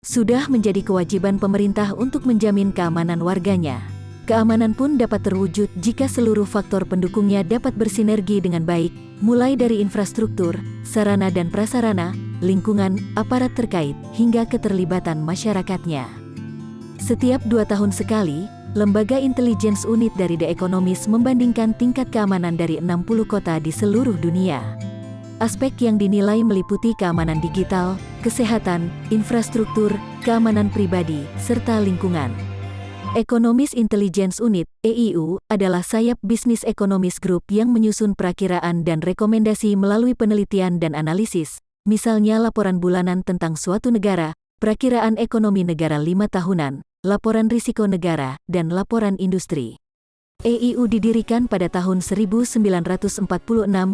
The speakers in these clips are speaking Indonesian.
sudah menjadi kewajiban pemerintah untuk menjamin keamanan warganya. Keamanan pun dapat terwujud jika seluruh faktor pendukungnya dapat bersinergi dengan baik, mulai dari infrastruktur, sarana dan prasarana, lingkungan, aparat terkait, hingga keterlibatan masyarakatnya. Setiap 2 tahun sekali, Lembaga Intelligence Unit dari The Economist membandingkan tingkat keamanan dari 60 kota di seluruh dunia. Aspek yang dinilai meliputi keamanan digital, kesehatan, infrastruktur, keamanan pribadi, serta lingkungan. Economist Intelligence Unit, EIU, adalah sayap bisnis Economist Group yang menyusun perakiraan dan rekomendasi melalui penelitian dan analisis, misalnya laporan bulanan tentang suatu negara, perakiraan ekonomi negara 5 tahunan, laporan risiko negara, dan laporan industri. EIU didirikan pada tahun 1946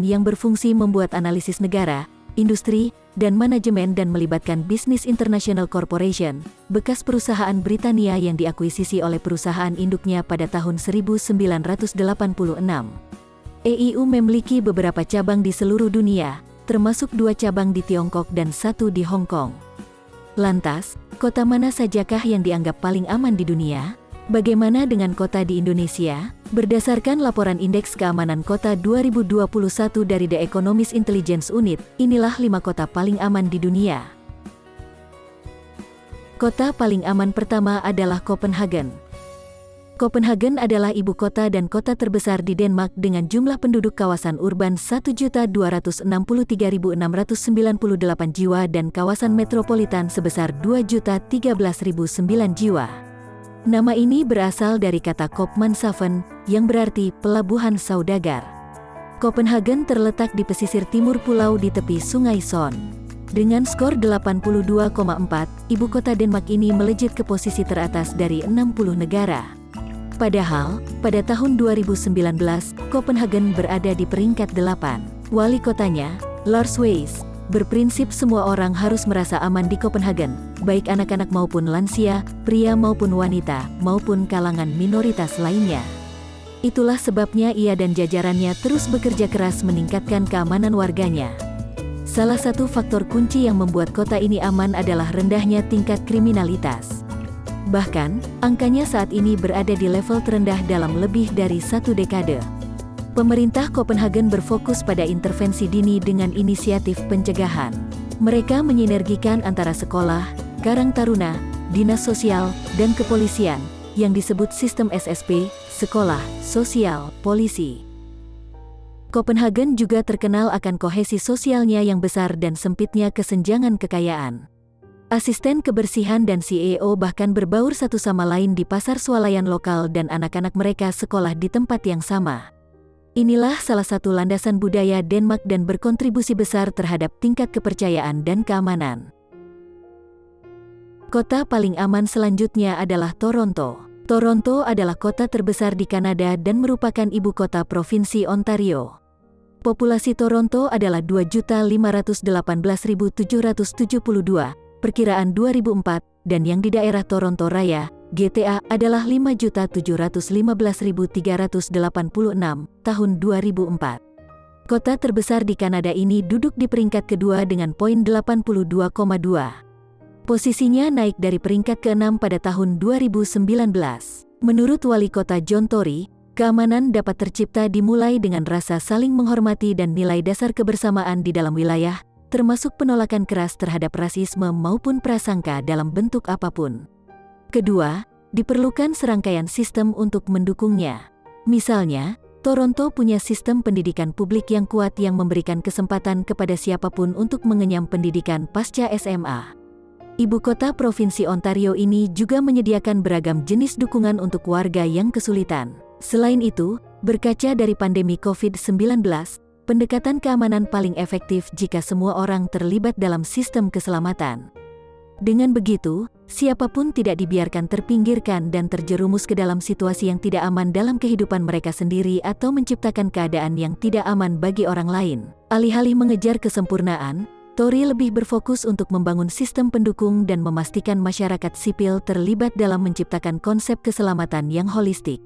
yang berfungsi membuat analisis negara, industri, dan manajemen dan melibatkan Business International Corporation, bekas perusahaan Britania yang diakuisisi oleh perusahaan induknya pada tahun 1986. EIU memiliki beberapa cabang di seluruh dunia, termasuk 2 cabang di Tiongkok dan 1 di Hong Kong. Lantas, kota mana sajakah yang dianggap paling aman di dunia? Bagaimana dengan kota di Indonesia? Berdasarkan laporan Indeks Keamanan Kota 2021 dari The Economist Intelligence Unit, inilah 5 kota paling aman di dunia. Kota paling aman pertama adalah Copenhagen. Copenhagen adalah ibu kota dan kota terbesar di Denmark dengan jumlah penduduk kawasan urban 1.263.698 jiwa dan kawasan metropolitan sebesar 2.013.009 jiwa. Nama ini berasal dari kata Koopmanshaven, yang berarti pelabuhan saudagar. Copenhagen terletak di pesisir timur pulau di tepi Sungai Son. Dengan skor 82,4, ibu kota Denmark ini melejit ke posisi teratas dari 60 negara. Padahal, pada tahun 2019, Copenhagen berada di peringkat 8. Wali kotanya, Lars Weiss, berprinsip semua orang harus merasa aman di Copenhagen, baik anak-anak maupun lansia, pria maupun wanita, maupun kalangan minoritas lainnya. Itulah sebabnya ia dan jajarannya terus bekerja keras meningkatkan keamanan warganya. Salah satu faktor kunci yang membuat kota ini aman adalah rendahnya tingkat kriminalitas. Bahkan, angkanya saat ini berada di level terendah dalam lebih dari 1 dekade. Pemerintah Copenhagen berfokus pada intervensi dini dengan inisiatif pencegahan. Mereka menyinergikan antara sekolah, Karang Taruna, dinas sosial, dan kepolisian, yang disebut sistem SSP, sekolah, sosial, polisi. Copenhagen juga terkenal akan kohesi sosialnya yang besar dan sempitnya kesenjangan kekayaan. Asisten kebersihan dan CEO bahkan berbaur satu sama lain di pasar swalayan lokal dan anak-anak mereka sekolah di tempat yang sama. Inilah salah satu landasan budaya Denmark dan berkontribusi besar terhadap tingkat kepercayaan dan keamanan. Kota paling aman selanjutnya adalah Toronto. Toronto adalah kota terbesar di Kanada dan merupakan ibu kota Provinsi Ontario. Populasi Toronto adalah 2.518.772, perkiraan 2004, dan yang di daerah Toronto Raya, GTA, adalah 5.715.386, tahun 2004. Kota terbesar di Kanada ini duduk di peringkat kedua dengan poin 82,2. Posisinya naik dari peringkat ke-6 pada tahun 2019. Menurut Wali Kota John Tory, keamanan dapat tercipta dimulai dengan rasa saling menghormati dan nilai dasar kebersamaan di dalam wilayah, termasuk penolakan keras terhadap rasisme maupun prasangka dalam bentuk apapun. Kedua, diperlukan serangkaian sistem untuk mendukungnya. Misalnya, Toronto punya sistem pendidikan publik yang kuat yang memberikan kesempatan kepada siapapun untuk mengenyam pendidikan pasca SMA. Ibu kota Provinsi Ontario ini juga menyediakan beragam jenis dukungan untuk warga yang kesulitan. Selain itu, berkaca dari pandemi COVID-19, pendekatan keamanan paling efektif jika semua orang terlibat dalam sistem keselamatan. Dengan begitu, siapapun tidak dibiarkan terpinggirkan dan terjerumus ke dalam situasi yang tidak aman dalam kehidupan mereka sendiri atau menciptakan keadaan yang tidak aman bagi orang lain. Alih-alih mengejar kesempurnaan, Tory lebih berfokus untuk membangun sistem pendukung dan memastikan masyarakat sipil terlibat dalam menciptakan konsep keselamatan yang holistik.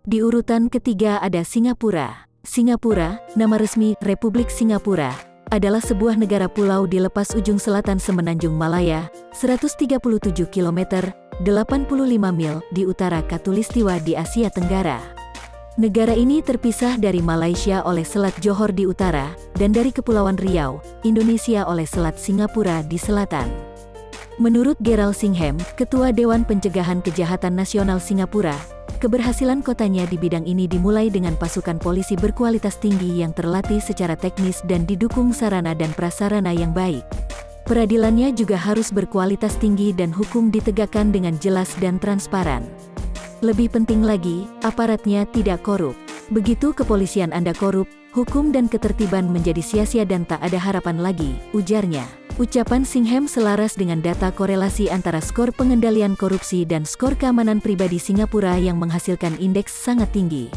Di urutan ketiga ada Singapura. Singapura, nama resmi Republik Singapura, adalah sebuah negara pulau di lepas ujung selatan Semenanjung Malaya, 137 km, 85 mil di utara Khatulistiwa di Asia Tenggara. Negara ini terpisah dari Malaysia oleh Selat Johor di utara, dan dari Kepulauan Riau, Indonesia oleh Selat Singapura di selatan. Menurut Gerald Singham, Ketua Dewan Pencegahan Kejahatan Nasional Singapura, keberhasilan kotanya di bidang ini dimulai dengan pasukan polisi berkualitas tinggi yang terlatih secara teknis dan didukung sarana dan prasarana yang baik. Peradilannya juga harus berkualitas tinggi dan hukum ditegakkan dengan jelas dan transparan. Lebih penting lagi, aparatnya tidak korup. Begitu kepolisian Anda korup, hukum dan ketertiban menjadi sia-sia dan tak ada harapan lagi, ujarnya. Ucapan Singham selaras dengan data korelasi antara skor pengendalian korupsi dan skor keamanan pribadi Singapura yang menghasilkan indeks sangat tinggi.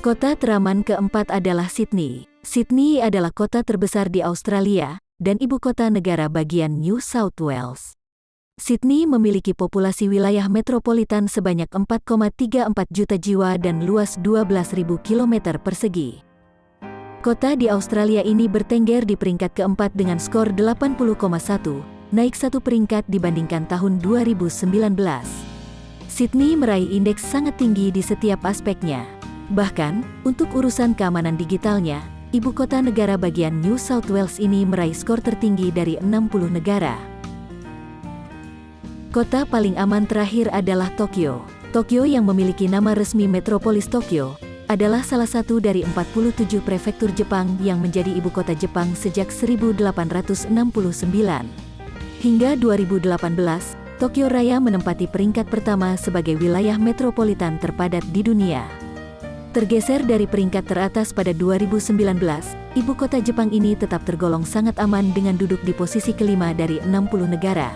Kota teraman keempat adalah Sydney. Sydney adalah kota terbesar di Australia, dan ibu kota negara bagian New South Wales. Sydney memiliki populasi wilayah metropolitan sebanyak 4,34 juta jiwa dan luas 12.000 km persegi. Kota di Australia ini bertengger di peringkat keempat dengan skor 80,1, naik satu peringkat dibandingkan tahun 2019. Sydney meraih indeks sangat tinggi di setiap aspeknya. Bahkan, untuk urusan keamanan digitalnya, ibu kota negara bagian New South Wales ini meraih skor tertinggi dari 60 negara. Kota paling aman terakhir adalah Tokyo. Tokyo yang memiliki nama resmi Metropolis Tokyo, adalah salah satu dari 47 prefektur Jepang yang menjadi ibu kota Jepang sejak 1869. Hingga 2018, Tokyo Raya menempati peringkat pertama sebagai wilayah metropolitan terpadat di dunia. Tergeser dari peringkat teratas pada 2019, ibu kota Jepang ini tetap tergolong sangat aman dengan duduk di posisi kelima dari 60 negara.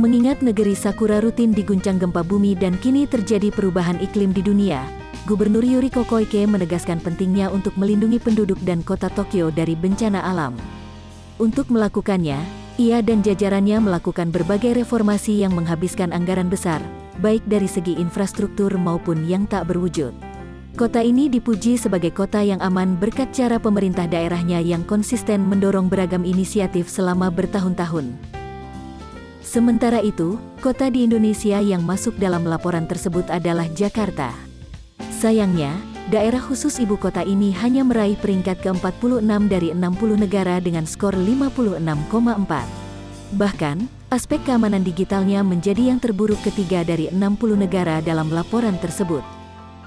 Mengingat negeri Sakura rutin diguncang gempa bumi dan kini terjadi perubahan iklim di dunia, Gubernur Yuriko Koike menegaskan pentingnya untuk melindungi penduduk dan kota Tokyo dari bencana alam. Untuk melakukannya, ia dan jajarannya melakukan berbagai reformasi yang menghabiskan anggaran besar, baik dari segi infrastruktur maupun yang tak berwujud. Kota ini dipuji sebagai kota yang aman berkat cara pemerintah daerahnya yang konsisten mendorong beragam inisiatif selama bertahun-tahun. Sementara itu, kota di Indonesia yang masuk dalam laporan tersebut adalah Jakarta. Sayangnya, daerah khusus ibu kota ini hanya meraih peringkat ke-46 dari 60 negara dengan skor 56,4. Bahkan, aspek keamanan digitalnya menjadi yang terburuk ketiga dari 60 negara dalam laporan tersebut.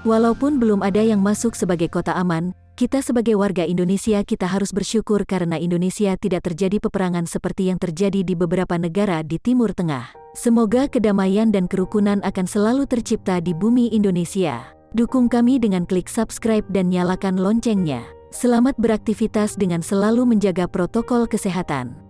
Walaupun belum ada yang masuk sebagai kota aman, kita sebagai warga Indonesia kita harus bersyukur karena Indonesia tidak terjadi peperangan seperti yang terjadi di beberapa negara di Timur Tengah. Semoga kedamaian dan kerukunan akan selalu tercipta di bumi Indonesia. Dukung kami dengan klik subscribe dan nyalakan loncengnya. Selamat beraktivitas dengan selalu menjaga protokol kesehatan.